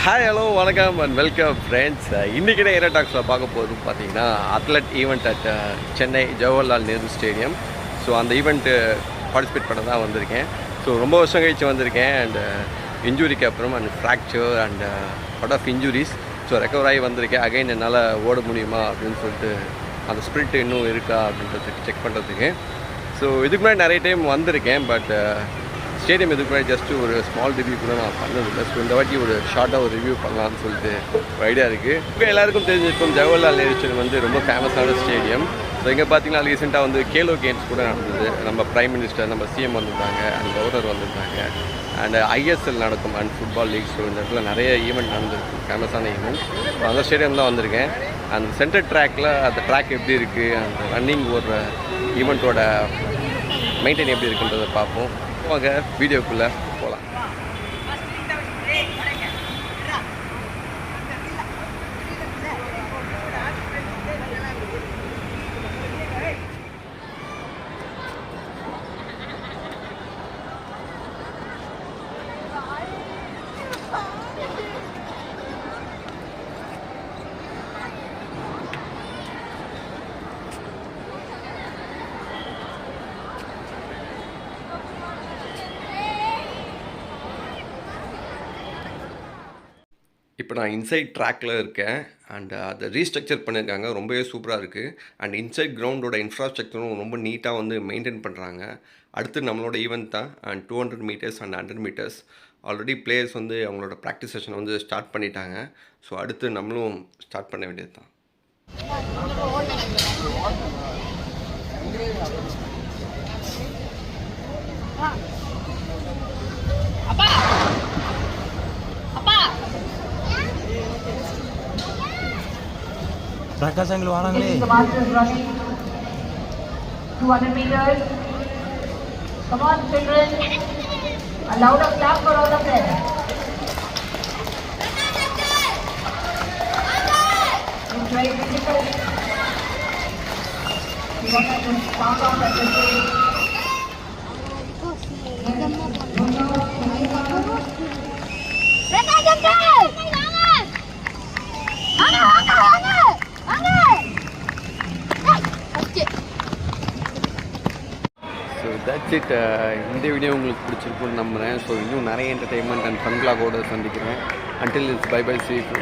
Hi hello வணக்கம் and welcome friends. இன்றைக்கி aero டாக்ஸில் பார்க்க போகிறது பார்த்தீங்கன்னா athlete event at Chennai Jawaharlal Nehru stadium. So அந்த ஈவெண்ட்டு பார்ட்டிசிபேட் பண்ண தான் வந்திருக்கேன். ஸோ ரொம்ப வருஷம் கழிச்சு வந்திருக்கேன். அண்ட் இன்ஜுரிக்கு அப்புறம் and fracture and lot of injuries. So recover ஆகி வந்திருக்கேன். அகைன் என்னால் ஓட முடியுமா அப்படின்னு சொல்லிட்டு அந்த ஸ்பிரிட் இன்னும் இருக்கா அப்படின்றதுக்கு செக் பண்ணுறதுக்கு. ஸோ இதுக்கு முன்னாடி நிறைய டைம் வந்திருக்கேன். பட் ஸ்டேடியம் இதுக்கு முன்னாடி ஜஸ்ட்டு ஒரு ஸ்மால் ரிவ்யூ கூட நான் பண்ணதில்லை. ஸோ இந்த வாட்டி ஒரு ஷார்ட்டாக ஒரு ரிவ்யூ பண்ணலாம்னு சொல்லிட்டு ஒரு ஐடியா இருக்குது. இப்போ எல்லாருக்கும் தெரிஞ்சிருக்கும் ஜவஹர்லால் நேரு ஸ்டேடியம் வந்து ரொம்ப ஃபேமஸான ஸ்டேடியம். ஸோ இங்கே பார்த்தீங்கன்னா ரீசெண்டாக வந்து கேலோ கேம்ஸ் கூட நடந்தது. நம்ம பிரைம் மினிஸ்டர், நம்ம சிஎம் வந்திருந்தாங்க, அண்ட் கவர்னர் வந்திருந்தாங்க, அண்ட் ஐஎஸ்எல் நடக்கும் அண்ட் ஃபுட்பால் லீக். ஸோ இந்த இடத்துல நிறைய ஈவெண்ட் நடந்திருக்கு, ஃபேமஸான ஈவெண்ட். ஸோ அந்த ஸ்டேடியம் தான் வந்திருக்கேன். அந்த சென்டர் ட்ராக்கில் அந்த ட்ராக் எப்படி இருக்குது, அந்த ரன்னிங் ஒரு ஈவெண்ட்டோட மெயின்டைன் எப்படி இருக்குன்றதை பார்ப்போம். வாங்க வீடியோக்குள்ளே போகலாம். இப்போ நான் இன்சைட் ட்ராக்கில் இருக்கேன். அண்ட் அதை ரீஸ்ட்ரக்சர் பண்ணியிருக்காங்க, ரொம்பவே சூப்பராக இருக்குது. அண்ட் இன்சைட் கிரவுண்டோட இன்ஃப்ராஸ்ட்ரக்சரும் ரொம்ப நீட்டாக வந்து மெயின்டைன் பண்ணுறாங்க. அடுத்து நம்மளோட ஈவெண்ட் தான். And 200 metres and 100 metres already players வந்து அவங்களோட ப்ராக்டிஸ் செஷன் வந்து ஸ்டார்ட் பண்ணிட்டாங்க. ஸோ அடுத்து நம்மளும் ஸ்டார்ட் பண்ண வேண்டியது தான். பிரகாசங்கள் வாராங்களே. 200 meters. Come on children. A louder clap for all of them. It's very difficult. You want to start off at the stage. So that's it. இந்த வீடியோ உங்களுக்கு பிடிச்சிருக்குன்னு நம்புகிறேன். ஸோ இன்னும் நிறைய என்டர்டெயின்மெண்ட் அண்ட் ஃபன் வ்ளாகோட சந்திக்கிறேன். Until it's bye bye, see you.